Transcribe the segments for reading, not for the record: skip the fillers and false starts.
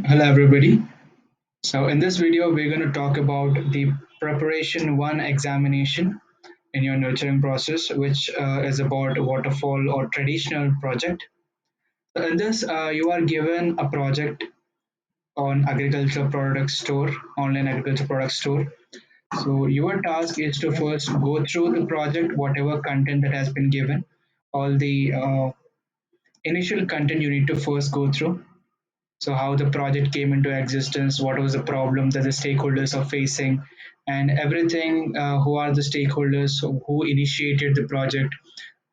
Hello everybody. So in this video we're going to talk about the preparation one examination in your nurturing process, which is about waterfall or traditional project. So in this you are given a project on agriculture product store, online agriculture product store. So your task is to first go through the project, whatever content that has been given, all the initial content you need to first go through. So how the project came into existence, what was the problem that the stakeholders are facing, and everything. Who are the stakeholders? Who initiated the project?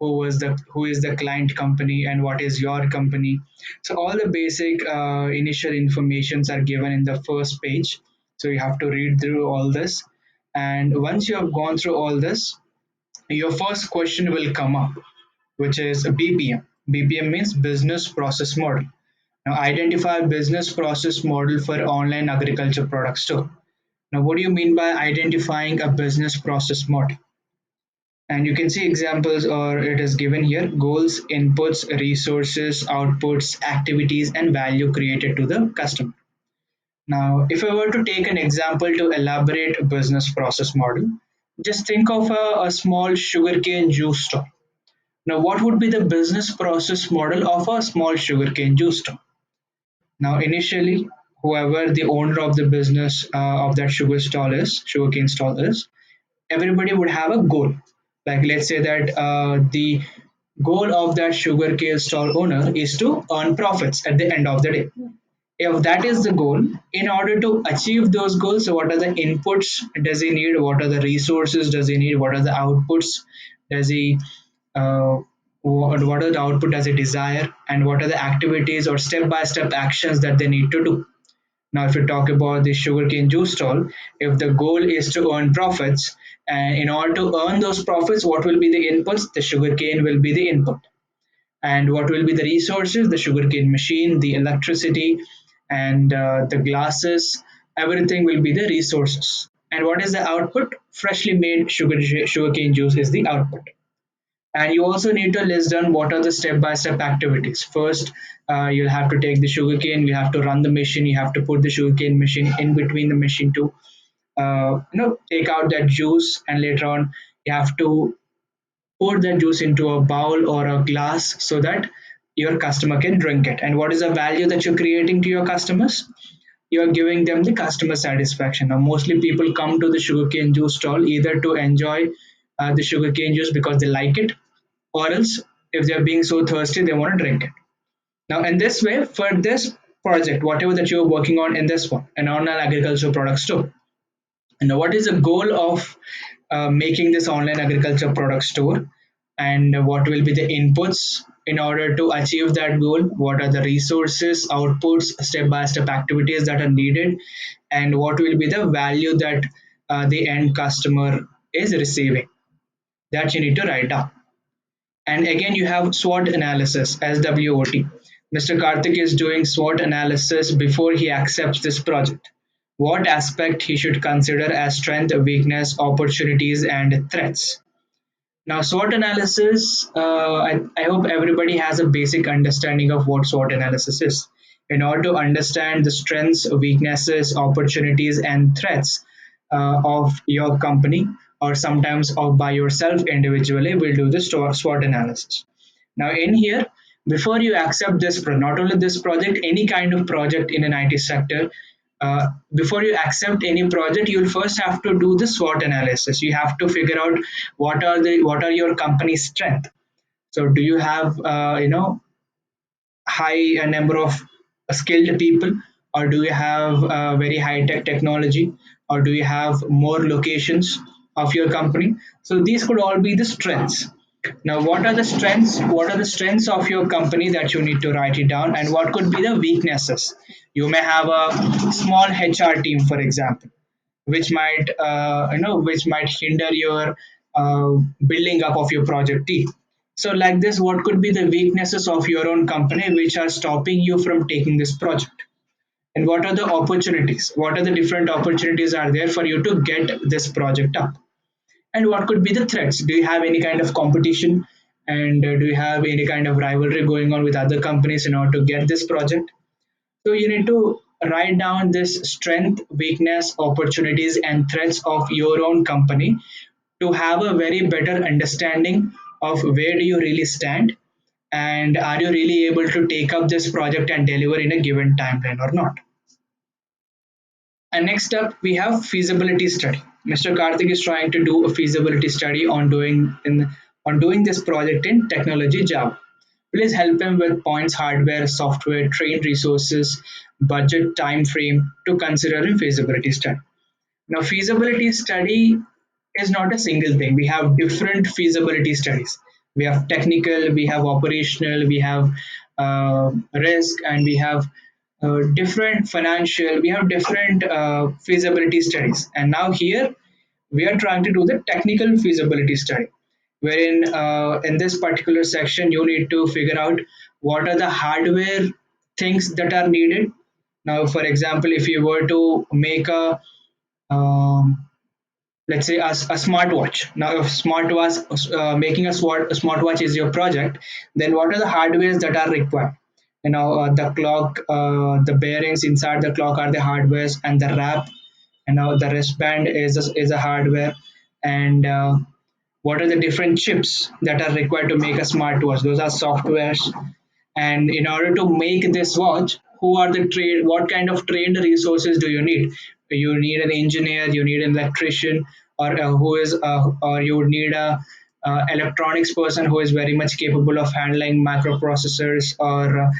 Who is the client company, and what is your company? So all the basic initial informations are given in the first page. So you have to read through all this, and once you have gone through all this, your first question will come up, which is BPM. BPM means business process model. Now, identify business process model for online agriculture product store. Now, what do you mean by identifying a business process model? And you can see examples, or it is given here: goals, inputs, resources, outputs, activities, and value created to the customer. Now, if I were to take an example to elaborate a business process model, just think of a small sugarcane juice store. Now, what would be the business process model of a small sugarcane juice store? Now, initially, whoever the owner of the business of that sugarcane stall is, everybody would have a goal. Like, let's say that the goal of that sugarcane stall owner is to earn profits at the end of the day. If that is the goal, in order to achieve those goals, so what are the inputs does he need? What are the resources does he need? What are the outputs does he uh, what are the output does he desire, and what are the activities or step-by-step actions that they need to do? Now, if you talk about the sugarcane juice stall, if the goal is to earn profits, and in order to earn those profits, what will be the inputs? The sugarcane will be the input. And what will be the resources? The sugarcane machine, the electricity, and the glasses. Everything will be the resources. And what is the output? Freshly made sugarcane juice is the output. And you also need to list down what are the step-by-step activities. First, you'll have to take the sugarcane, you have to run the machine, you have to put the sugarcane machine in between the machine to take out that juice, and later on you have to pour that juice into a bowl or a glass so that your customer can drink it. And what is the value that you're creating to your customers? You're giving them the customer satisfaction. Now, mostly people come to the sugarcane juice stall either to enjoy the sugarcane juice because they like it, or else if they're being so thirsty, they want to drink it. Now, in this way, for this project, whatever that you're working on in this one, an online agricultural product store, and what is the goal of making this online agriculture product store, and what will be the inputs in order to achieve that goal? What are the resources, outputs, step by step activities that are needed, and what will be the value that the end customer is receiving? That you need to write down. And again, you have SWOT analysis, SWOT. Mr. Karthik is doing SWOT analysis before he accepts this project. What aspect he should consider as strength, weakness, opportunities, and threats. Now, SWOT analysis, I hope everybody has a basic understanding of what SWOT analysis is. In order to understand the strengths, weaknesses, opportunities, and threats of your company, or sometimes of by yourself individually, we'll do the SWOT analysis. Now, in here, before you accept this, not only this project, any kind of project in an IT sector, before you accept any project, you'll first have to do the SWOT analysis. You have to figure out what are your company's strength. So, do you have high number of skilled people, or do you have very high tech technology, or do you have more locations of your company? So these could all be the strengths. Now, what are the strengths? What are the strengths of your company that you need to write it down, and what could be the weaknesses? You may have a small HR team, for example, which might hinder your building up of your project team. So, like this, what could be the weaknesses of your own company which are stopping you from taking this project? And what are the opportunities? What are the different opportunities are there for you to get this project up? And what could be the threats? Do you have any kind of competition? And do you have any kind of rivalry going on with other companies in order to get this project? So you need to write down this strength, weakness, opportunities, and threats of your own company to have a very better understanding of where do you really stand, and are you really able to take up this project and deliver in a given timeline or not. And next up, we have feasibility study. Mr. Karthik is trying to do a feasibility study on doing this project in technology Java. Please help him with points, hardware, software, trained resources, budget, time frame to consider in feasibility study. Now, feasibility study is not a single thing. We have different feasibility studies. We have technical, we have operational, we have risk, and we have different financial. We have different feasibility studies. And now here we are trying to do the technical feasibility study, wherein in this particular section you need to figure out what are the hardware things that are needed. Now, for example, if you were to make a um, let's say a smartwatch. Now if smartwatch making a smartwatch is your project, then what are the hardwares that are required? The clock, the bearings inside the clock are the hardwares, and the wrap, the wristband is a hardware, and what are the different chips that are required to make a smartwatch? Those are softwares. And in order to make this watch, who are the trade? What kind of trained resources do you need? You need an engineer, you need an electrician, or you would need a electronics person who is very much capable of handling microprocessors or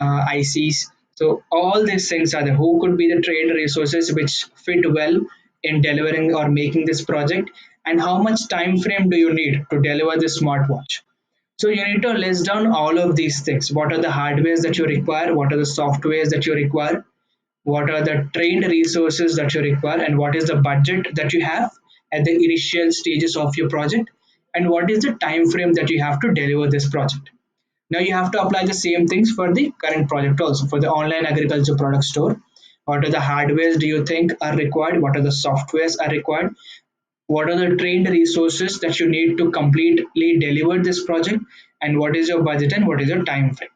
ICs. So all these things are there. Who could be the trained resources which fit well in delivering or making this project, and how much time frame do you need to deliver this smartwatch? So you need to list down all of these things. What are the hardwares that you require? What are the softwares that you require? What are the trained resources that you require? And what is the budget that you have at the initial stages of your project? And what is the time frame that you have to deliver this project? Now you have to apply the same things for the current project also. For the online agriculture product store, what are the hardwares do you think are required? What are the softwares are required? What are the trained resources that you need to completely deliver this project, and what is your budget and what is your time frame?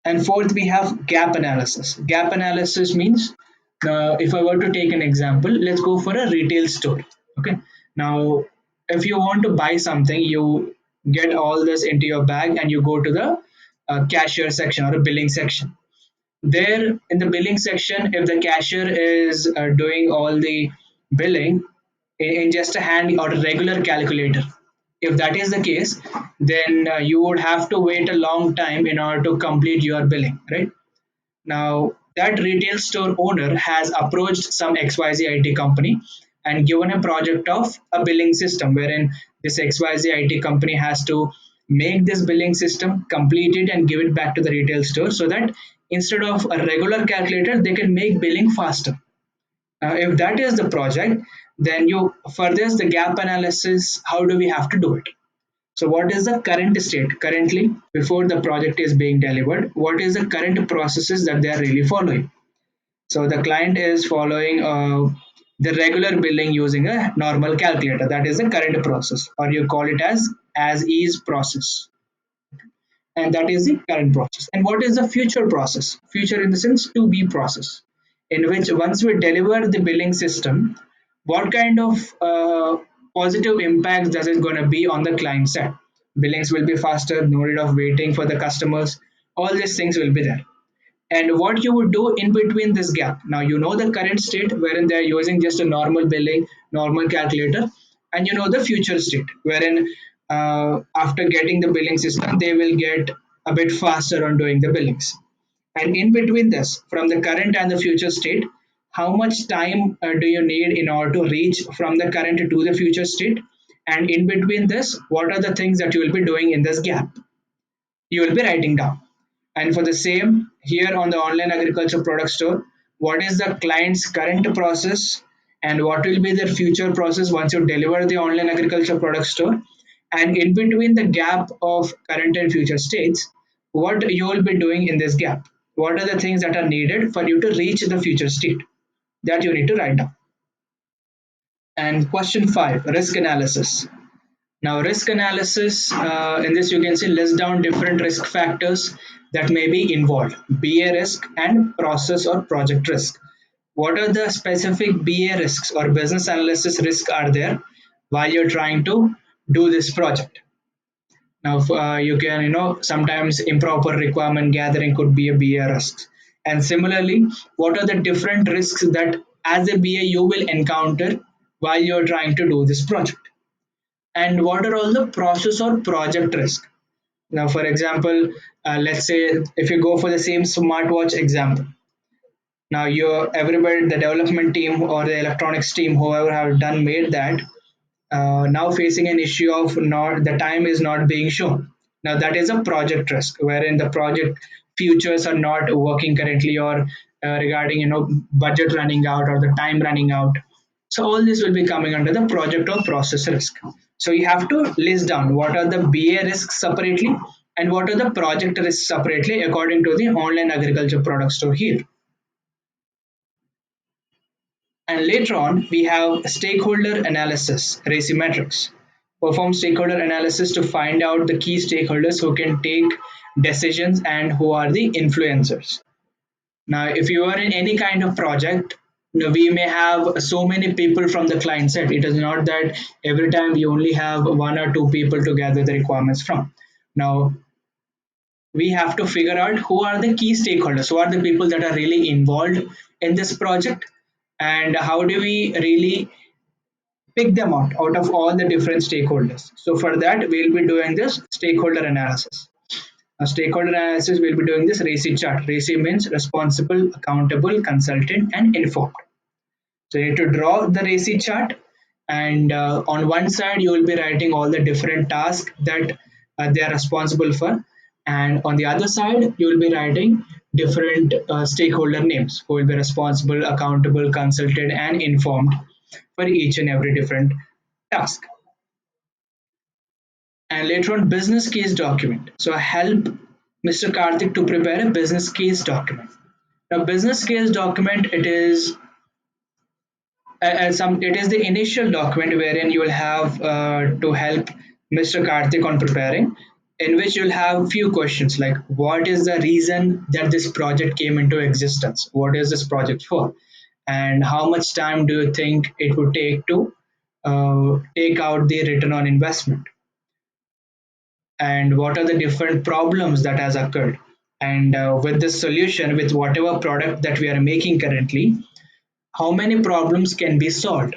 And fourth, we have gap analysis. Gap analysis means, if I were to take an example, let's go for a retail store. Okay, now if you want to buy something, you get all this into your bag and you go to the cashier section or a billing section. There in the billing section, if the cashier is doing all the billing in just a hand or a regular calculator, if that is the case, then you would have to wait a long time in order to complete your billing, right? Now, that retail store owner has approached some XYZ IT company and given a project of a billing system, wherein this XYZ IT company has to make this billing system, complete it, and give it back to the retail store so that instead of a regular calculator, they can make billing faster. If that is the project, then you for this the gap analysis, how do we have to do it? So, what is the current state currently before the project is being delivered? What is the current processes that they are really following? So, the client is following the regular billing using a normal calculator. That is the current process, or you call it as is process, and that is the current process. And what is the future process? Future in the sense to be process, in which once we deliver the billing system, what kind of positive impacts does it going to be on the client side? Billings will be faster, no need of waiting for the customers. All these things will be there. And what you would do in between this gap, now you know the current state wherein they are using just a normal billing, normal calculator, and you know the future state wherein after getting the billing system they will get a bit faster on doing the billings. And in between this, from the current and the future state, how much time do you need in order to reach from the current to the future state? And in between this, what are the things that you will be doing in this gap? You will be writing down. And for the same, here on the online agriculture product store, what is the client's current process and what will be their future process once you deliver the online agriculture product store? And in between the gap of current and future states, what you will be doing in this gap? What are the things that are needed for you to reach the future state? That you need to write down. And question 5, risk analysis. Now, risk analysis, in this you can see list down different risk factors that may be involved, BA risk and process or project risk. What are the specific BA risks or business analysis risk are there while you're trying to do this project? Now, you can, sometimes improper requirement gathering could be a BA risk. And similarly, what are the different risks that as a BA you will encounter while you're trying to do this project? And what are all the process or project risk? Now, for example, let's say if you go for the same smartwatch example, now you're everybody, the development team or the electronics team, whoever have done made that, now facing an issue of not the time is not being shown. Now that is a project risk wherein the project futures are not working correctly or regarding budget running out or the time running out. So all this will be coming under the project or process risk. So you have to list down what are the BA risks separately and what are the project risks separately according to the online agriculture product store here. And later on, we have stakeholder analysis, RACI metrics. Perform stakeholder analysis to find out the key stakeholders who can take decisions and who are the influencers. Now, if you are in any kind of project, we may have so many people from the client side. It is not that every time we only have one or two people to gather the requirements from. Now, we have to figure out who are the key stakeholders, who are the people that are really involved in this project, and how do we really pick them out of all the different stakeholders. So for that, we'll be doing this stakeholder analysis. A stakeholder analysis, we'll be doing this RACI chart. RACI means responsible, accountable, consultant, and informed. So you need to draw the RACI chart, and on one side you will be writing all the different tasks that they are responsible for, and on the other side you will be writing different stakeholder names who will be responsible, accountable, consulted, and informed for each and every different task. And later on, business case document. So I help Mr. Karthik to prepare a business case document. Now, business case document, it is the initial document wherein you will have to help Mr. Karthik on preparing, in which you'll have few questions like what is the reason that this project came into existence? What is this project for? And how much time do you think it would take to take out the return on investment? And what are the different problems that has occurred? And with this solution, with whatever product that we are making currently, how many problems can be solved?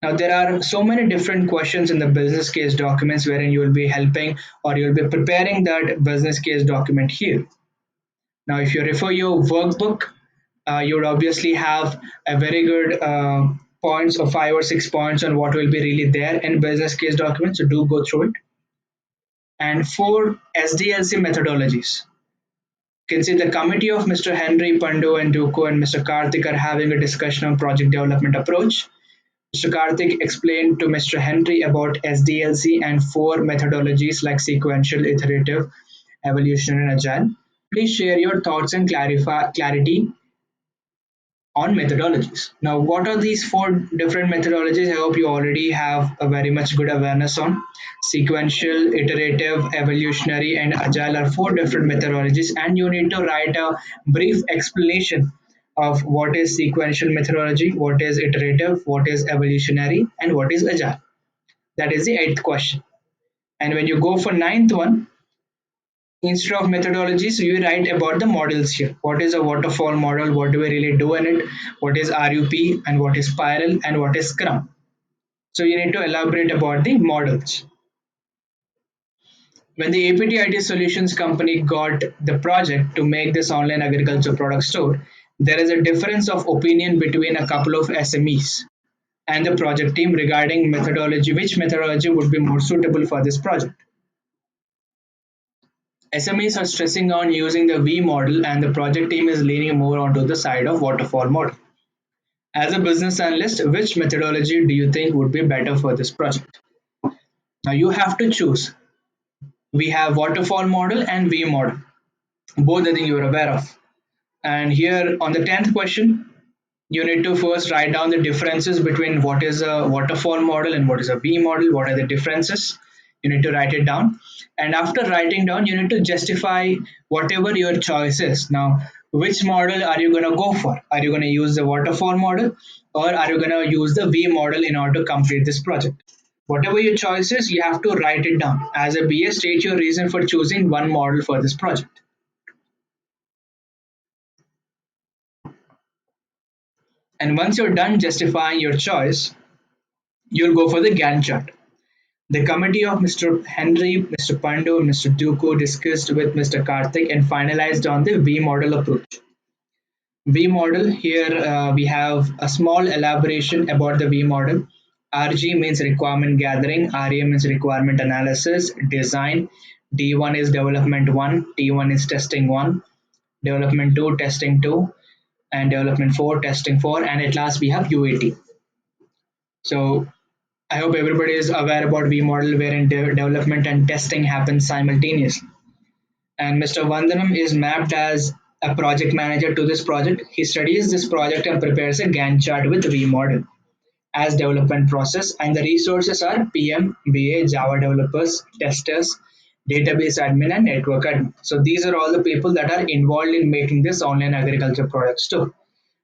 Now, there are so many different questions in the business case documents wherein you will be helping or you'll be preparing that business case document here. Now, if you refer your workbook, you would obviously have a very good points or 5 or 6 points on what will be really there in business case documents. So do go through it. And for SDLC methodologies, you can see the committee of Mr. Henry, Pandu, and Duko and Mr. Karthik are having a discussion on project development approach. Mr. Karthik explained to Mr. Henry about SDLC and four methodologies like sequential, iterative, evolutionary, and agile. Please share your thoughts and clarity on methodologies. Now, what are these four different methodologies? I hope you already have a very much good awareness on. Sequential, iterative, evolutionary, and agile are four different methodologies, and you need to write a brief explanation of what is sequential methodology, what is iterative, what is evolutionary, and what is agile. That is the eighth question. And when you go for ninth one, instead of methodologies, you write about the models here. What is a waterfall model? What do we really do in it? What is RUP and what is spiral and what is Scrum? So you need to elaborate about the models. When the APT IT Solutions company got the project to make this online agriculture product store, there is a difference of opinion between a couple of SMEs and the project team regarding methodology, which methodology would be more suitable for this project. SMEs are stressing on using the V model and the project team is leaning more onto the side of waterfall model. As a business analyst, which methodology do you think would be better for this project? Now you have to choose. We have waterfall model and V model. Both I think you are aware of. And here on the 10th question, You need to first write down the differences between what is a waterfall model and what is a V model. What are the differences? You need to write it down. And after writing down, you need to justify whatever your choice is. Now, which model are you going to go for? Are you going to use the waterfall model or are you going to use the V model in order to complete this project? Whatever your choice is, you have to write it down. As a BA, state your reason for choosing one model for this project. And once you're done justifying your choice, you'll go for the Gantt chart. The committee of Mr. Henry, Mr. Pandu, and Mr. Duku discussed with Mr. Karthik and finalized on the V model approach. V model, here we have a small elaboration about the V model. RG means requirement gathering, RA means requirement analysis, design, D1 is development 1, T1 is testing 1, development 2, testing 2, and development 4, testing 4, and at last we have UAT. So I hope everybody is aware about V model wherein development and testing happen simultaneously. And Mr. Vandanam is mapped as a project manager to this project. He studies this project and prepares a Gantt chart with V model as development process. And the resources are PM, BA, Java developers, testers, database admin, and network admin. So these are all the people that are involved in making this online agriculture products too.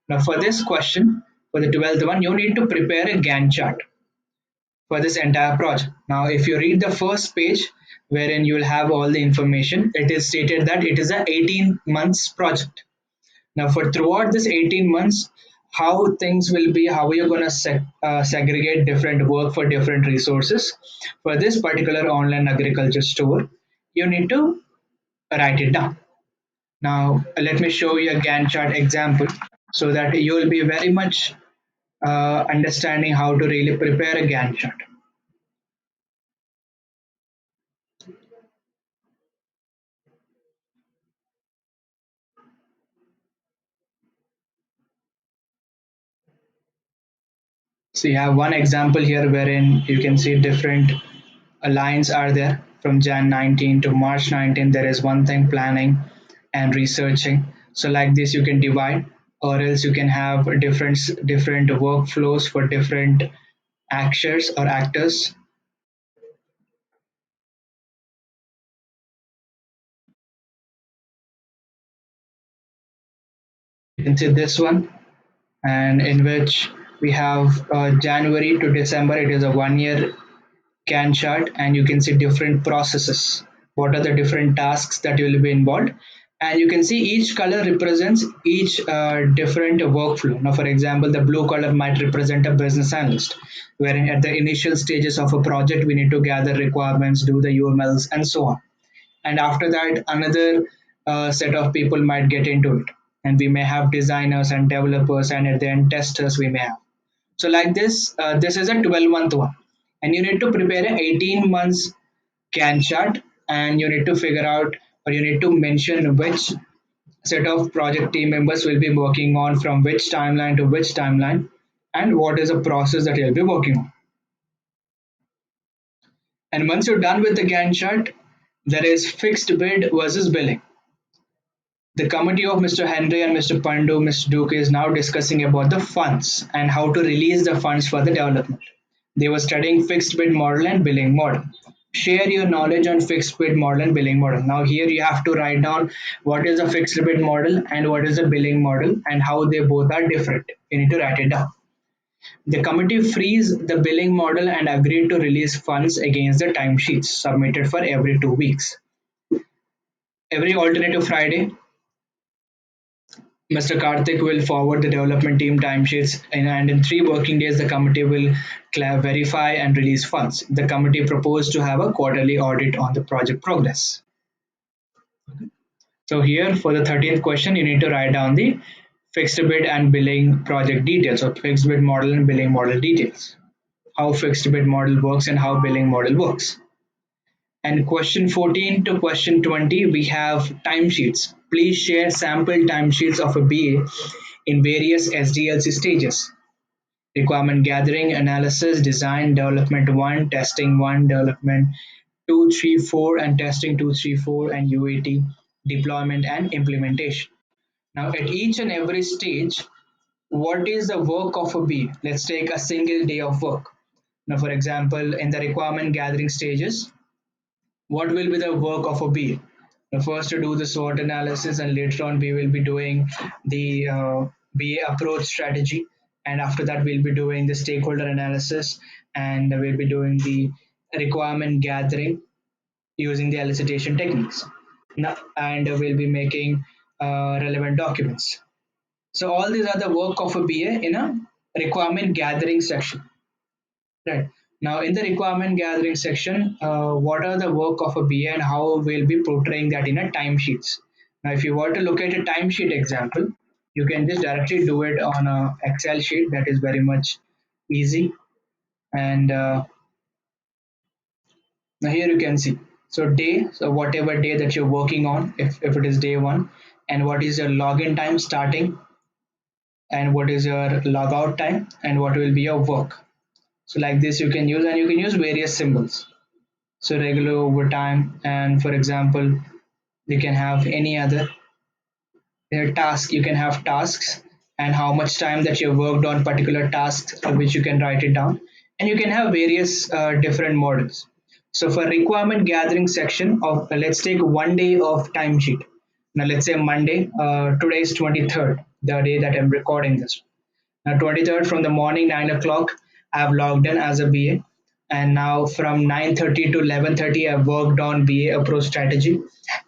Now for this question, for the 12th one, you need to prepare a Gantt chart for this entire project. Now, if you read the first page, wherein you will have all the information, it is stated that it is a 18 months project. Now, for throughout this 18 months, how things will be, how are you going to segregate different work for different resources for this particular online agriculture store, you need to write it down. Now, let me show you a Gantt chart example so that you will be very much understanding how to really prepare a Gantt chart. So you have one example here wherein you can see different lines are there from Jan 19 to March 19. There is one thing planning and researching. So like this you can divide, or else you can have different workflows for different actors or actors. You can see this one, and in which we have January to December. It is a 1 year Gantt chart, and you can see different processes. What are the different tasks that will be involved? And you can see each color represents each different workflow. Now, for example, the blue color might represent a business analyst, wherein at the initial stages of a project, we need to gather requirements, do the UMLs, and so on. And after that, another set of people might get into it. And we may have designers and developers, and at the end, testers we may have. So like this, this is a 12-month one, and you need to prepare a 18 months Gantt chart, and you need to figure out, or you need to mention which set of project team members will be working on from which timeline to which timeline, and what is the process that you'll be working on. And once you're done with the Gantt chart, there is fixed bid versus billing. The committee of Mr. Henry and Mr. Pandu, Mr. Duke is now discussing about the funds and how to release the funds for the development. They were studying fixed bid model and billing model. Share your knowledge on fixed bid model and billing model. Now here you have to write down what is a fixed bid model and what is a billing model and how they both are different. You need to write it down. The committee frees the billing model and agreed to release funds against the timesheets submitted for every 2 weeks. Every alternative Friday, Mr. Karthik will forward the development team timesheets, and in 3 working days, the committee will verify and release funds. The committee proposed to have a quarterly audit on the project progress. So here for the 13th question, you need to write down the fixed bid and billing project details, or fixed bid model and billing model details. How fixed bid model works and how billing model works. And question 14 to question 20, we have timesheets. Please share sample timesheets of a BA in various SDLC stages. Requirement gathering, analysis, design, development 1, testing 1, development 2, 3, 4, and testing 2, 3, 4, and UAT, deployment and implementation. Now, at each and every stage, what is the work of a BA? Let's take a single day of work. Now, for example, in the requirement gathering stages, what will be the work of a BA? Now, first to do the SWOT analysis, and later on we will be doing the BA approach strategy, and after that we'll be doing the stakeholder analysis, and we'll be doing the requirement gathering using the elicitation techniques. Now, and we'll be making relevant documents. So all these are the work of a BA in a requirement gathering section. Right. Now, in the requirement gathering section, what are the work of a BA and how we'll be portraying that in a timesheets? Now, if you were to look at a timesheet example, you can just directly do it on a Excel sheet. That is very much easy. And now here you can see. So day, so whatever day that you're working on, if it is day one, and what is your login time starting, and what is your logout time, and what will be your work. So like this you can use, and you can use various symbols. So regular overtime, and for example, you can have any other task. You can have tasks and how much time that you worked on particular tasks, which you can write it down, and you can have various different models. So for requirement gathering section of let's take one day of timesheet. Now let's say Monday. Today is 23rd, the day that I'm recording this. Now 23rd from the morning 9 o'clock, I have logged in as a BA, and now from 9:30 to 11:30 I've worked on BA approach strategy,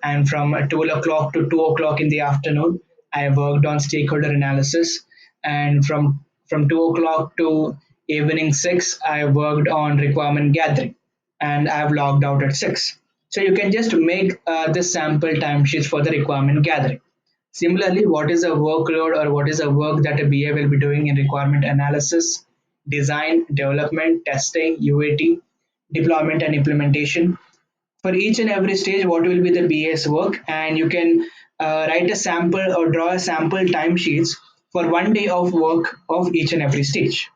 and from 12 o'clock to 2 o'clock in the afternoon I worked on stakeholder analysis, and from 2 o'clock to evening 6 I worked on requirement gathering, and I've logged out at 6. So you can just make this sample timesheets for the requirement gathering. Similarly, what is a workload or what is a work that a BA will be doing in requirement analysis, design, development, testing, UAT, deployment and implementation? For each and every stage, what will be the BA's work? And you can write a sample or draw a sample timesheets for one day of work of each and every stage.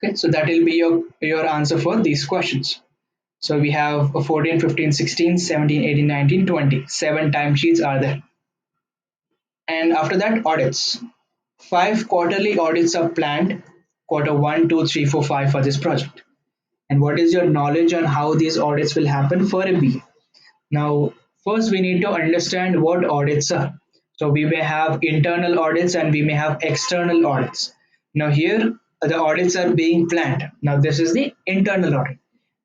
Okay, so that will be your answer for these questions. So we have 14, 15, 16, 17, 18, 19, 20. 7 timesheets are there. And after that, audits. 5 quarterly audits are planned, quarter one, 2, 3, 4, 5 for this project. And what is your knowledge on how these audits will happen for a BA? Now, first we need to understand what audits are. So we may have internal audits and we may have external audits. Now here the audits are being planned. Now this is the internal audit.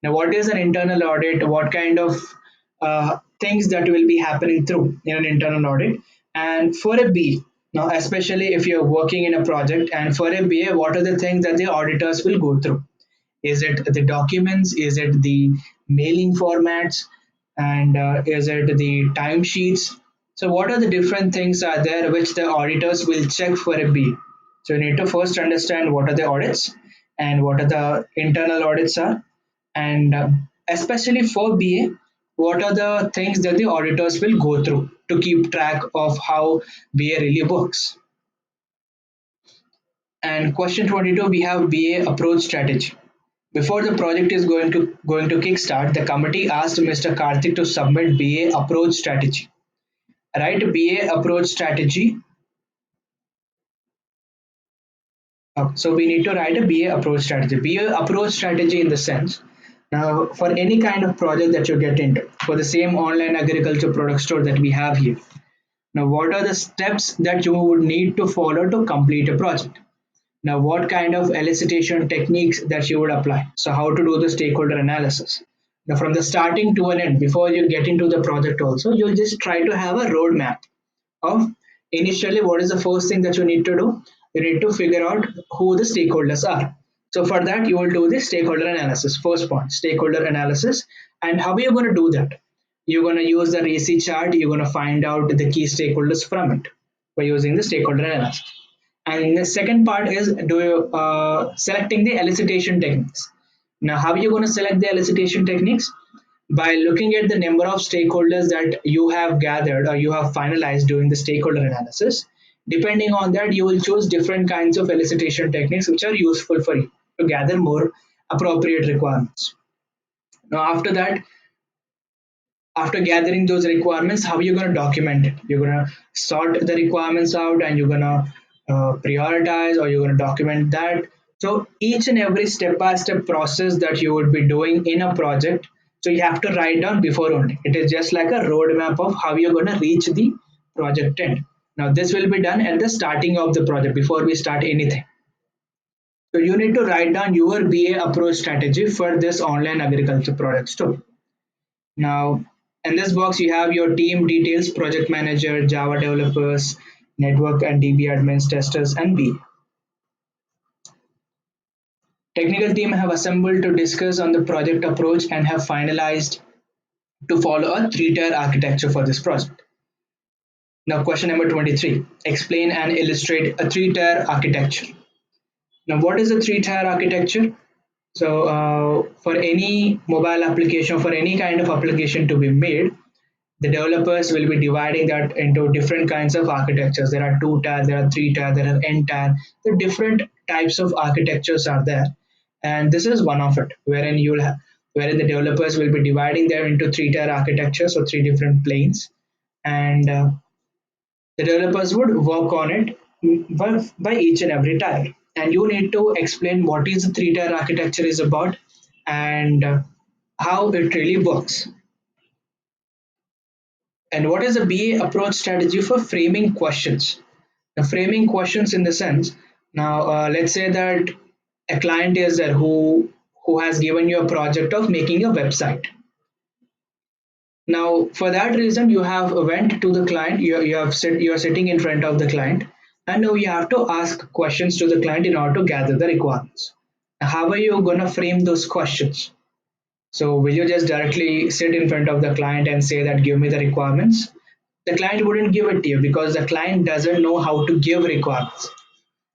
Now what is an internal audit? What kind of things that will be happening through in an internal audit? And for a BA, now especially if you're working in a project, and for a BA, what are the things that the auditors will go through? Is it the documents? Is it the mailing formats? And is it the timesheets? So what are the different things are there which the auditors will check for a B? So you need to first understand what are the audits and what are the internal audits are, and especially for BA, what are the things that the auditors will go through to keep track of how BA really works. And question 22, we have BA approach strategy. Before the project is going to kickstart, the committee asked Mr. Karthik to submit BA approach strategy. Write BA approach strategy. So we need to write a BA approach strategy. BA approach strategy in the sense, now for any kind of project that you get into, for the same online agriculture product store that we have here. Now what are the steps that you would need to follow to complete a project? Now, what kind of elicitation techniques that you would apply? So, how to do the stakeholder analysis? Now, from the starting to an end, before you get into the project, also, you'll just try to have a roadmap of initially what is the first thing that you need to do. You need to figure out who the stakeholders are. So, for that, you will do the stakeholder analysis. First point, stakeholder analysis. And how are you going to do that? You're going to use the RACI chart. You're going to find out the key stakeholders from it by using the stakeholder analysis. And the second part is selecting the elicitation techniques. Now, how are you going to select the elicitation techniques? By looking at the number of stakeholders that you have gathered or you have finalized during the stakeholder analysis. Depending on that, you will choose different kinds of elicitation techniques which are useful for you to gather more appropriate requirements. Now, after that, after gathering those requirements, how are you going to document it? You're going to sort the requirements out, and you're going to prioritize, or you're going to document that. So each and every step by step process that you would be doing in a project, so you have to write down before only. It is just like a roadmap of how you're going to reach the project end. Now this will be done at the starting of the project before we start anything. So you need to write down your BA approach strategy for this online agriculture product store. Now, in this box, you have your team details: project manager, Java developers, network and DB admins, testers, and B. Technical team have assembled to discuss on the project approach and have finalized to follow a three-tier architecture for this project. Now, question number 23. Explain and illustrate a three-tier architecture. Now, what is a three-tier architecture? So, for any mobile application, for any kind of application to be made, the developers will be dividing that into different kinds of architectures. There are two tier, there are three tier, there are n tier. The different types of architectures are there, and this is one of it, wherein the developers will be dividing them into three tier architectures, or three different planes, and the developers would work on it by each and every tier. And you need to explain what is the three tier architecture is about, and how it really works. And what is the BA approach strategy for framing questions? The framing questions in the sense, now let's say that a client is there who has given you a project of making a website. Now, for that reason, you have went to the client. You're sitting in front of the client, and now you have to ask questions to the client in order to gather the requirements. How are you gonna frame those questions? So will you just directly sit in front of the client and say that give me the requirements? The client wouldn't give it to you because the client doesn't know how to give requirements.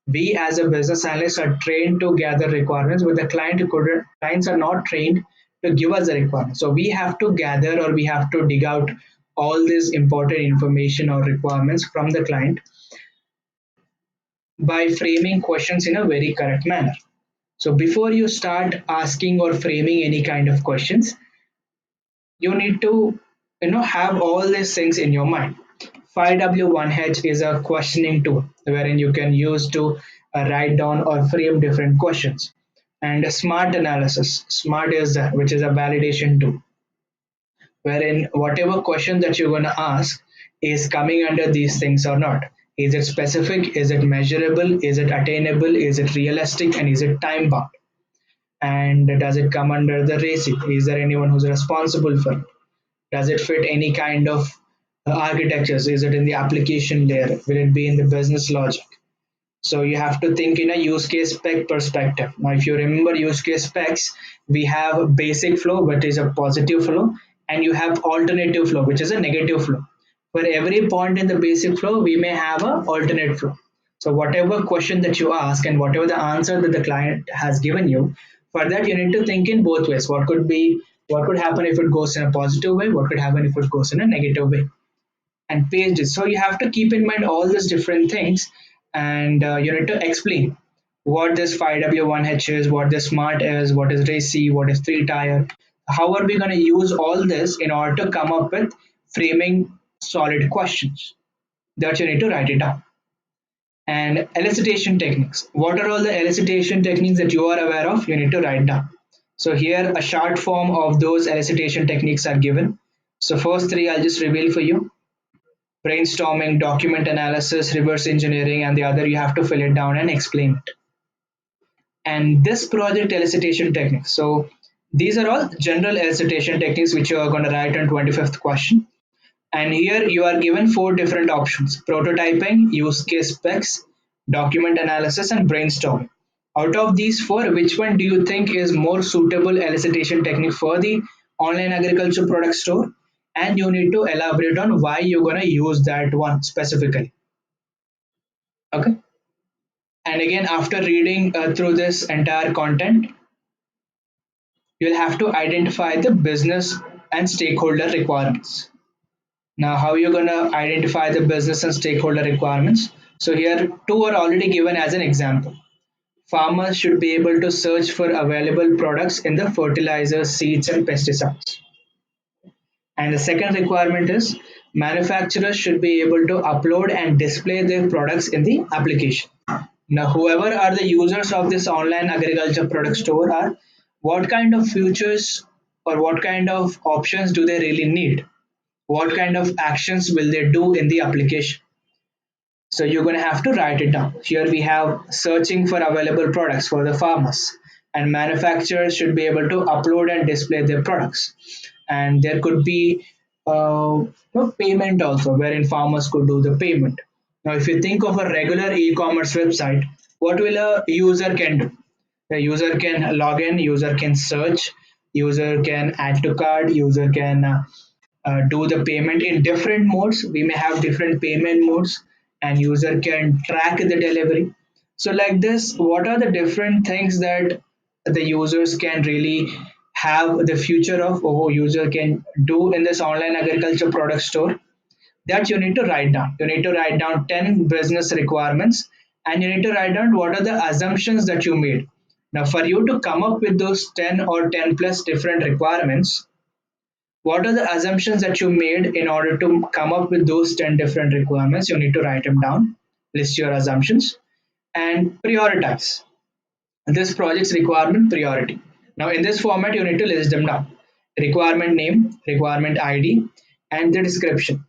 We as a business analyst are trained to gather requirements, but the clients are not trained to give us the requirements. So we have to gather, or we have to dig out all this important information or requirements from the client by framing questions in a very correct manner. So before you start asking or framing any kind of questions, you need to have all these things in your mind. 5W1H is a questioning tool wherein you can use to write down or frame different questions. And a SMART analysis, SMART is that, which is a validation tool, wherein whatever question that you're going to ask is coming under these things or not. Is it specific? Is it measurable? Is it attainable? Is it realistic? And is it time bound? And does it come under the RACI? Is there anyone who's responsible for it? Does it fit any kind of architectures? Is it in the application layer? Will it be in the business logic? So you have to think in a use case spec perspective. Now, if you remember use case specs, we have a basic flow, which is a positive flow, and you have alternative flow, which is a negative flow. For every point in the basic flow, we may have a alternate flow. So whatever question that you ask and whatever the answer that the client has given you, for that you need to think in both ways. What could happen if it goes in a positive way? What could happen if it goes in a negative way? And pages. So you have to keep in mind all these different things, and you need to explain what this 5W1H is, what this SMART is, what is RACI, what is three tier. How are we going to use all this in order to come up with framing solid questions that you need to write it down. And elicitation techniques. What are all the elicitation techniques that you are aware of? You need to write down. So here a short form of those elicitation techniques are given. So first three I'll just reveal for you: brainstorming, document analysis, reverse engineering, and the other you have to fill it down and explain it. And this project elicitation techniques. So these are all general elicitation techniques which you are going to write on 25th question. And here you are given four different options: prototyping, use case specs, document analysis, and brainstorming. Out of these four, which one do you think is more suitable elicitation technique for the online agriculture product store? And you need to elaborate on why you're going to use that one specifically. Okay. And again, after reading through this entire content, you'll have to identify the business and stakeholder requirements. Now, how you're going to identify the business and stakeholder requirements? So here, two are already given as an example. Farmers should be able to search for available products in the fertilizers, seeds, and pesticides. And the second requirement is manufacturers should be able to upload and display their products in the application. Now, whoever are the users of this online agriculture product store are, what kind of features or what kind of options do they really need? What kind of actions will they do in the application? So you're going to have to write it down. Here we have searching for available products for the farmers, and manufacturers should be able to upload and display their products. And there could be payment also, wherein farmers could do the payment. Now, if you think of a regular e-commerce website, what will a user can do? The user can log in, user can search, user can add to cart, user can do the payment in different modes. We may have different payment modes, and user can track the delivery. So like this, what are the different things that the users can really have the future of, or user can do in this online agriculture product store? That you need to write down. You need to write down 10 business requirements, and you need to write down what are the assumptions that you made. Now, for you to come up with those 10 or 10 plus different requirements, what are the assumptions that you made in order to come up with those 10 different requirements? You need to write them down, list your assumptions, and prioritize this project's requirement priority. Now, in this format, you need to list them down: requirement name, requirement ID, and the description,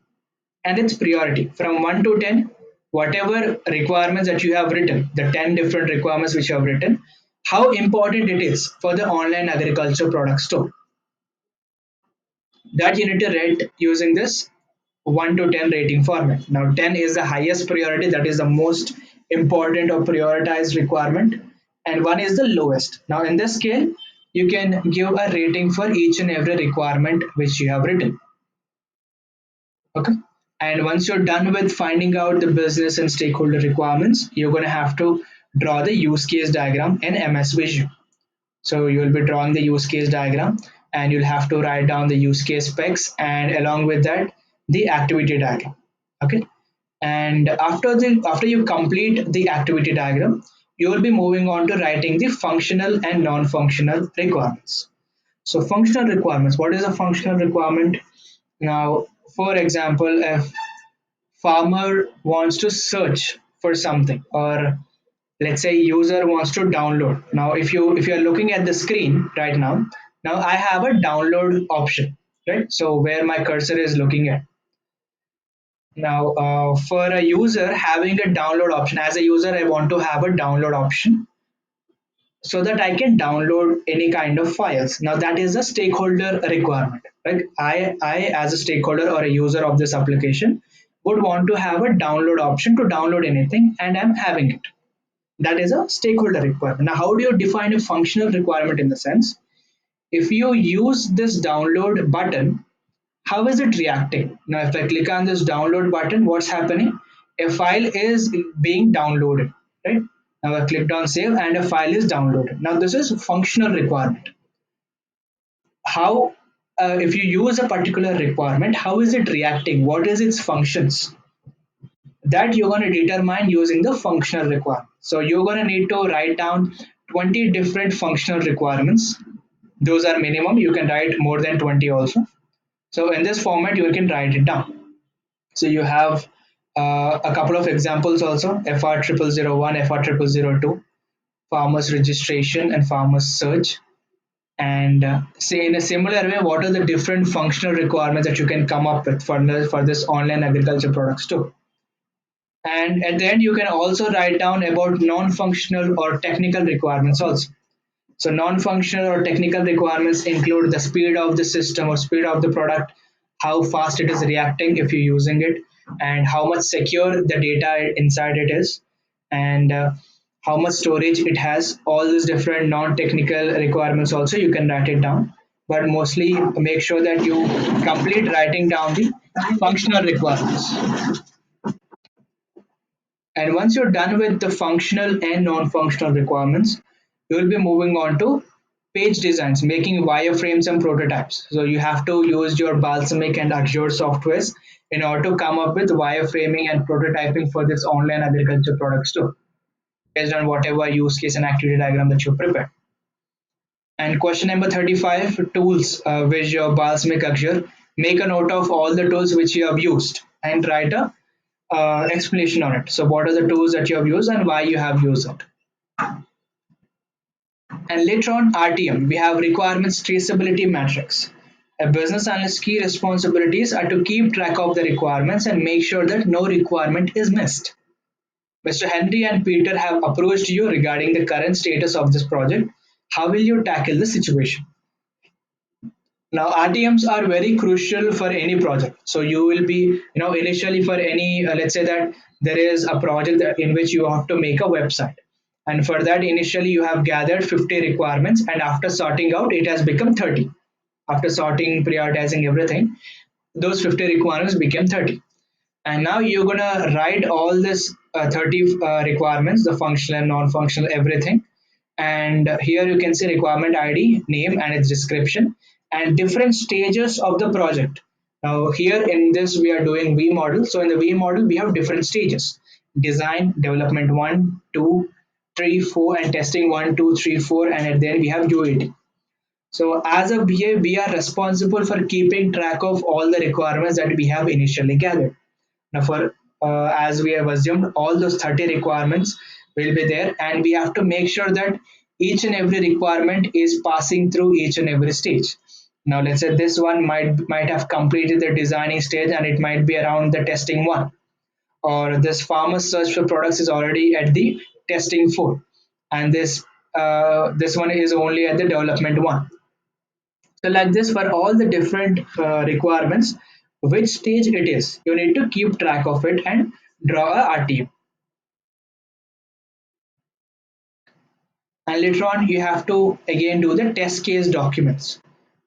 and its priority from 1 to 10. Whatever requirements that you have written, the 10 different requirements which you have written, how important it is for the online agriculture product store, that you need to rate using this 1 to 10 rating format. Now, 10 is the highest priority, that is the most important or prioritized requirement, and 1 is the lowest. Now, in this scale, you can give a rating for each and every requirement which you have written. Okay. And once you're done with finding out the business and stakeholder requirements, you're going to have to draw the use case diagram in MS Visio. So you'll be drawing the use case diagram, and you'll have to write down the use case specs, and along with that, the activity diagram. Okay. And after you complete the activity diagram, you will be moving on to writing the functional and non-functional requirements. So functional requirements, what is a functional requirement? Now, for example, if farmer wants to search for something, or let's say user wants to download. Now, if you're looking at the screen right now I have a download option, right? So where my cursor is looking at now, for a user having a download option, as a user I want to have a download option so that I can download any kind of files. Now, that is a stakeholder requirement. Like I as a stakeholder or a user of this application would want to have a download option to download anything, and I'm having it. That is a stakeholder requirement. Now, how do you define a functional requirement? In the sense, if you use this download button, how is it reacting? Now, if I click on this download button, what's happening? A file is being downloaded, right? Now I clicked on save and a file is downloaded. Now this is functional requirement. How, if you use a particular requirement, how is it reacting? What is its functions? That you're going to determine using the functional requirement. So you're going to need to write down 20 different functional requirements. Those are minimum. You can write more than 20 also. So in this format, you can write it down. So you have a couple of examples also: FR 0001, FR 0002, farmers registration, and farmers search. And say in a similar way, what are the different functional requirements that you can come up with for this online agriculture products too? And at the end, you can also write down about non-functional or technical requirements also. So non-functional or technical requirements include the speed of the system or speed of the product, how fast it is reacting if you're using it, and how much secure the data inside it is, and how much storage it has. All these different non-technical requirements also you can write it down, but mostly make sure that you complete writing down the functional requirements. And once you're done with the functional and non-functional requirements, you will be moving on to page designs, making wireframes and prototypes. So you have to use your Balsamic and Azure softwares in order to come up with wireframing and prototyping for this online agriculture products too, based on whatever use case and activity diagram that you prepare. And question number 35, tools with your Balsamic Azure. make a note of all the tools which you have used and write a explanation on it. So what are the tools that you have used and why you have used it. And later on, RTM, we have requirements traceability matrix. A business analyst's key responsibilities are to keep track of the requirements and make sure that no requirement is missed. Mr. Henry and Peter have approached you regarding the current status of this project. How will you tackle the situation? Now, RTMs are very crucial for any project. So you will be, initially for any, let's say that there is a project in which you have to make a website. And for that, initially you have gathered 50 requirements, and after sorting out, it has become 30. After sorting, prioritizing everything, those 50 requirements became 30. And now you're gonna write all this 30 requirements, the functional and non-functional, everything. And here you can see requirement ID, name and its description, and different stages of the project. Now here in this we are doing V model. So in the V model we have different stages: design, development 1, 2, 3, 4, and testing 1, 2, 3, 4, and then we have UAT. So as a BA, we are responsible for keeping track of all the requirements that we have initially gathered. Now, for as we have assumed, all those 30 requirements will be there, and we have to make sure that each and every requirement is passing through each and every stage. Now, let's say this one might have completed the designing stage, and it might be around the testing one, or this farmer search for products is already at the testing 4, and this one is only at the development 1. So like this, for all the different requirements, which stage it is, you need to keep track of it and draw a RTM. And later on, you have to again do the test case documents.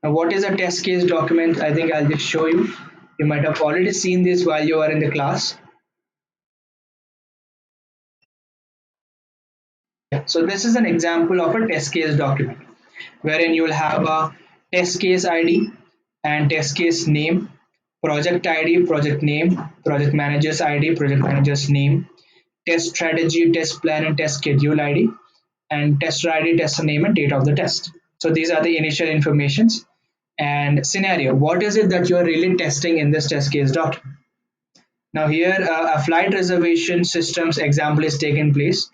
Now, what is a test case document? I think I'll just show you. You might have already seen this while you are in the class. Yeah. So this is an example of a test case document wherein you will have a test case ID and test case name, project ID, project name, project manager's ID, project manager's name, test strategy, test plan, and test schedule ID, and tester ID, tester name, and date of the test. So these are the initial informations. And scenario, what is it that you are really testing in this test case document? Now here a flight reservation systems example is taken place.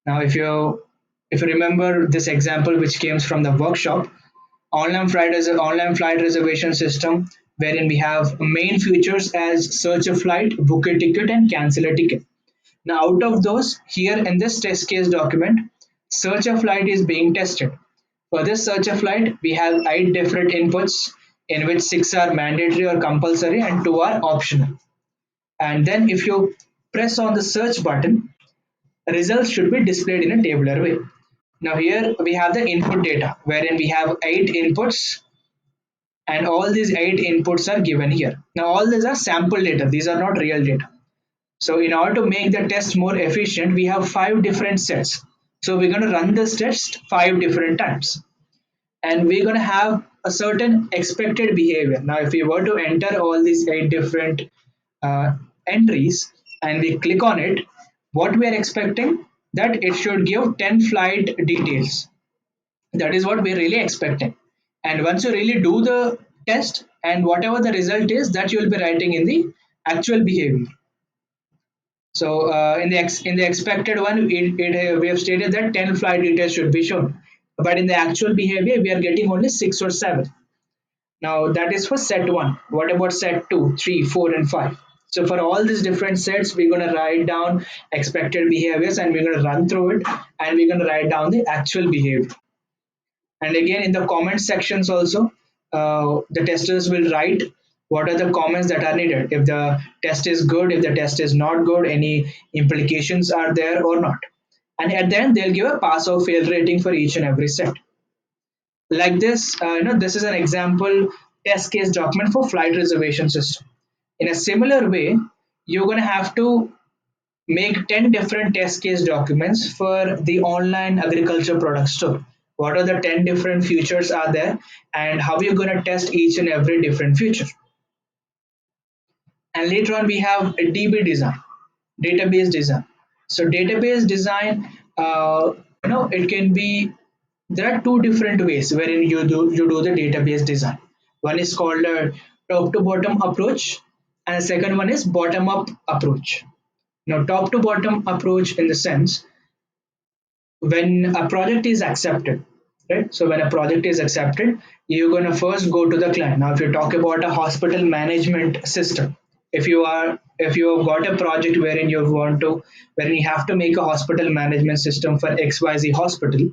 Now if you remember this example which came from the workshop, online flight reservation system wherein we have main features as search a flight, book a ticket, and cancel a ticket. Now out of those, here in this test case document, search a flight is being tested. For this search a flight, we have 8 different inputs in which 6 are mandatory or compulsory and 2 are optional. And then if you press on the search button, results should be displayed in a tabular way. Now here we have the input data wherein we have 8 inputs, and all these 8 inputs are given here. Now all these are sample data, these are not real data. So in order to make the test more efficient, we have 5 different sets. So we're going to run this test 5 different times, and we're going to have a certain expected behavior. Now if we were to enter all these 8 different uh, entries and we click on it, what we are expecting, that it should give 10 flight details. That is what we're really expecting. And once you really do the test, and whatever the result is, that you will be writing in the actual behavior. So in the expected one, we have stated that 10 flight details should be shown, but in the actual behavior, we are getting only 6 or 7. Now that is for set 1. What about set 2, 3, 4, and 5? So for all these different sets, we're going to write down expected behaviors, and we're going to run through it, and we're going to write down the actual behavior. And again, in the comment sections also, the testers will write what are the comments that are needed. If the test is good, if the test is not good, any implications are there or not. And at the end, they'll give a pass or fail rating for each and every set. Like this, this is an example test case document for flight reservation system. In a similar way, you're going to have to make 10 different test case documents for the online agriculture product store. What are the 10 different features are there, and how are you going to test each and every different feature? And later on we have a DB design, database design. So database design, it can be, there are two different ways wherein you do the database design. One is called top to bottom approach, and the second one is bottom up approach. Now, top to bottom approach in the sense when a project is accepted, right? So when a project is accepted, you're going to first go to the client. Now if you talk about a hospital management system, if you have got a project wherein you want to wherein you have to make a hospital management system for XYZ hospital,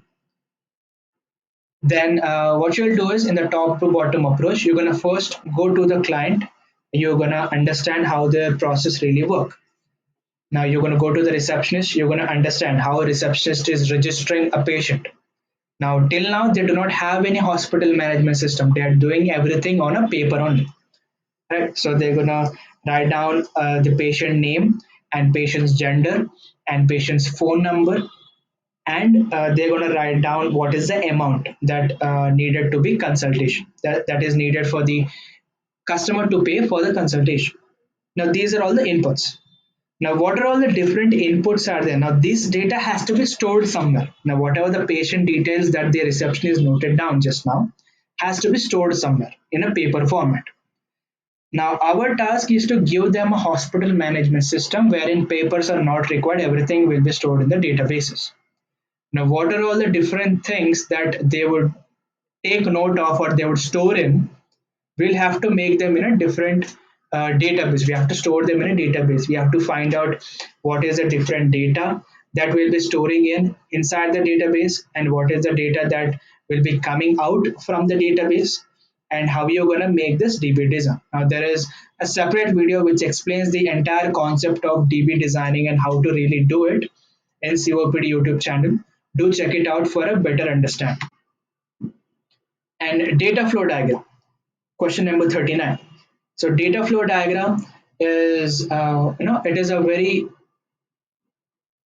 then what you'll do is in the top to bottom approach, you're going to first go to the client. You're going to understand how their process really work. Now you're going to go to the receptionist. You're going to understand how a receptionist is registering a patient. Now, till now, they do not have any hospital management system. They are doing everything on a paper only, right? So they're gonna write down the patient name and patient's gender and patient's phone number, and they're gonna write down what is the amount that needed to be consultation that is needed for the customer to pay for the consultation. Now, these are all the inputs. Now, what are all the different inputs are there? Now, this data has to be stored somewhere. Now, whatever the patient details that the receptionist noted down just now has to be stored somewhere in a paper format. Now, our task is to give them a hospital management system wherein papers are not required. Everything will be stored in the databases. Now, what are all the different things that they would take note of or they would store in? We'll have to make them in a different database. We have to store them in a database. We have to find out what is the different data that we'll be storing in inside the database and what is the data that will be coming out from the database and how you're going to make this DB design. Now there is a separate video which explains the entire concept of DB designing and how to really do it in COPD YouTube channel. Do check it out for a better understanding. And data flow diagram. Question number 39. So data flow diagram is, it is a very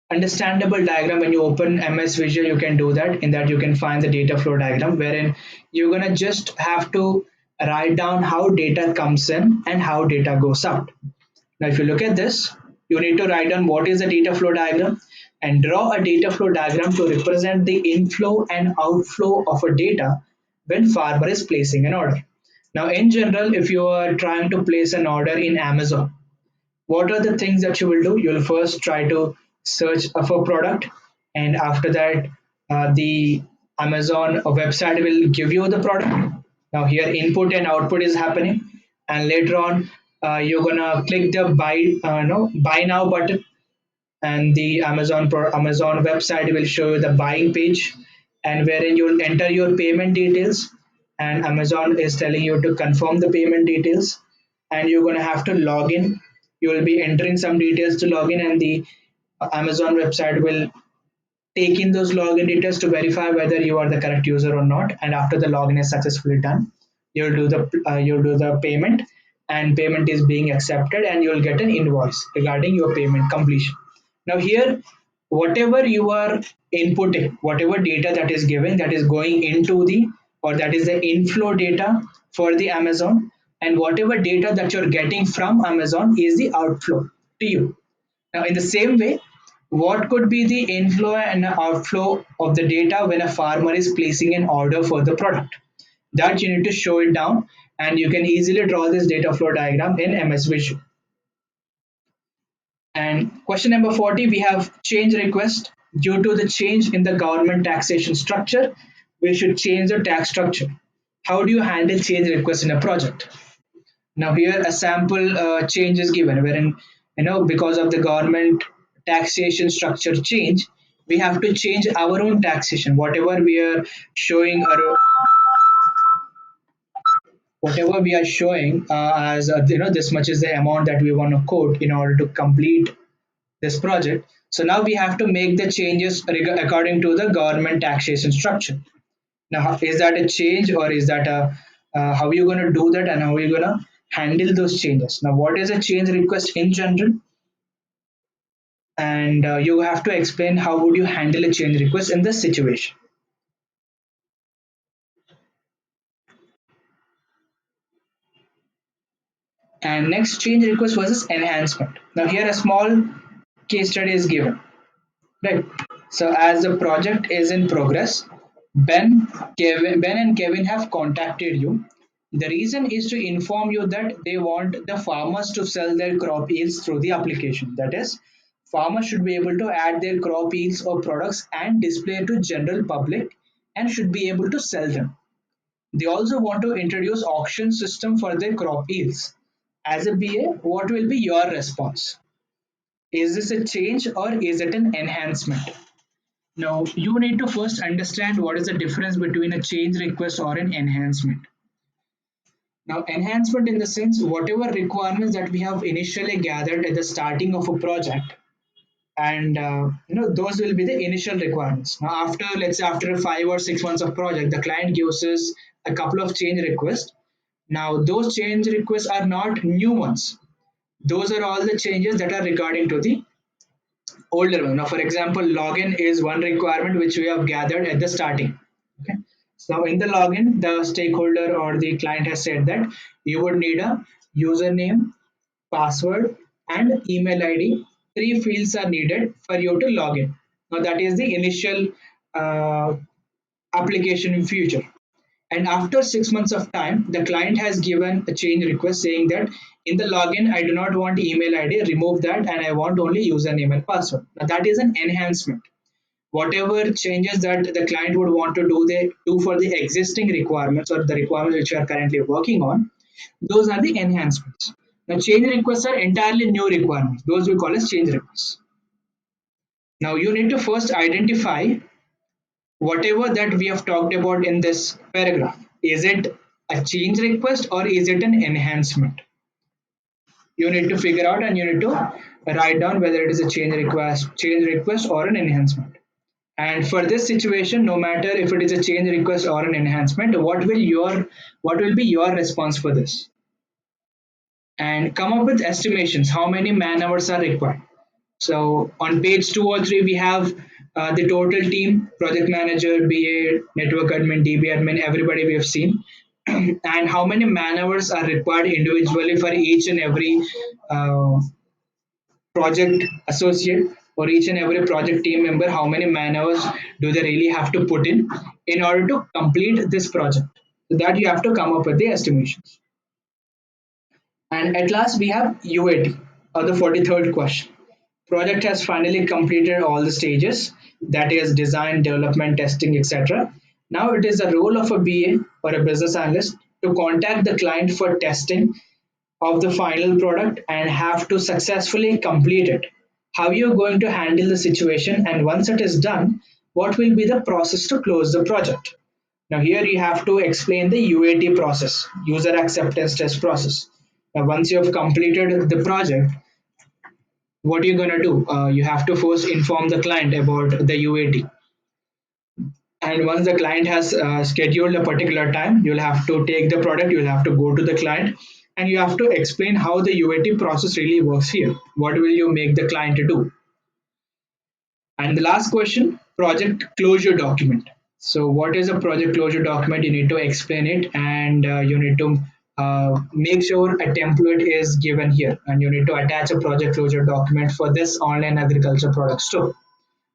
understandable diagram. When you open MS Visual, you can do that. In that, you can find the data flow diagram, wherein you're gonna just have to write down how data comes in and how data goes out. Now, if you look at this, you need to write down what is the data flow diagram and draw a data flow diagram to represent the inflow and outflow of a data when farmer is placing an order. Now, in general, if you are trying to place an order in Amazon, what are the things that you will do? You'll first try to search for product, and after that, the Amazon website will give you the product. Now, here input and output is happening, and later on, you're gonna click the buy, no, buy now button, and the Amazon website will show you the buying page, and wherein you'll enter your payment details, and Amazon is telling you to confirm the payment details, and you're going to have to log in. You will be entering some details to log in, and the Amazon website will take in those login details to verify whether you are the correct user or not. And after the login is successfully done, you'll do the payment, and payment is being accepted, and you'll get an invoice regarding your payment completion. Now here, whatever you are inputting, whatever data that is given, that is going into the or that is the inflow data for the Amazon, and whatever data that you're getting from Amazon is the outflow to you. Now, in the same way, what could be the inflow and outflow of the data when a farmer is placing an order for the product? That you need to show it down, and you can easily draw this data flow diagram in MS Visual. And question number 40, we have change request. Due to the change in the government taxation structure, we should change the tax structure. How do you handle change request in a project? Now here a sample change is given wherein because of the government taxation structure change, we have to change our own taxation. Showing or whatever we are showing as this much is the amount that we want to quote in order to complete this project. So now we have to make the changes according to the government taxation structure. Now, is that a change or is that a how are you going to do that and how are you going to handle those changes? Now, what is a change request in general? And you have to explain how would you handle a change request in this situation. And next, change request versus enhancement. Now, here a small case study is given, right? So, as the project is in progress, Ben and Kevin have contacted you The reason is to inform you that they want the farmers to sell their crop yields through the application. That is, farmers should be able to add their crop yields or products and display to general public and should be able to sell them. They also want to introduce auction system for their crop yields. As a BA, what will be your response? Is this a change or is it an enhancement? Now, you need to first understand what is the difference between a change request or an enhancement. Now, enhancement in the sense, whatever requirements that we have initially gathered at the starting of a project, and those will be the initial requirements. Now, after let's say after 5 or 6 months of project, the client gives us a couple of change requests. Now, those change requests are not new ones. Those are all the changes that are regarding to the older one. Now, for example, login is one requirement which we have gathered at the starting. Okay. So in the login, the stakeholder or the client has said that you would need a username, password, and email ID. Three fields are needed for you to log in. Now that is the initial uh, application feature. And after 6 months of time, the client has given a change request saying that in the login, I do not want email ID, remove that, and I want only username and password. Now that is an enhancement. Whatever changes that the client would want to do, they do for the existing requirements or the requirements which you are currently working on, those are the enhancements. Now change requests are entirely new requirements. Those we call as change requests. Now you need to first identify whatever that we have talked about in this paragraph. Is it a change request or is it an enhancement? You need to figure out and you need to write down whether it is a change request or an enhancement. And for this situation, no matter if it is a change request or an enhancement, what will be your response for this? And come up with estimations. How many man hours are required? So on page 2 or 3, we have the total team: project manager, BA, network admin, DB admin, everybody we have seen, and how many man hours are required individually for each and every uh, project associate or each and every project team member. How many man hours do they really have to put in order to complete this project? So that you have to come up with the estimations. And at last, we have UAT, or the 43rd question. Project has finally completed all the stages, that is design, development, testing, etc. Now it is the role of a BA or a business analyst to contact the client for testing of the final product and have to successfully complete it. How you're going to handle the situation, and once it is done, what will be the process to close the project? Now here you have to explain the UAT process, user acceptance test process. Now once you have completed the project, what you're going to do? You have to first inform the client about the UAT. And once the client has scheduled a particular time, you'll have to take the product, you'll have to go to the client, and you have to explain how the UAT process really works here. What will you make the client to do? And the last question, project closure document. So what is a project closure document? You need to explain it, and you need to make sure a template is given here, and you need to attach a project closure document for this online agriculture product store.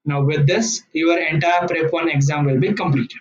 Now with this, your entire prep one exam will be completed.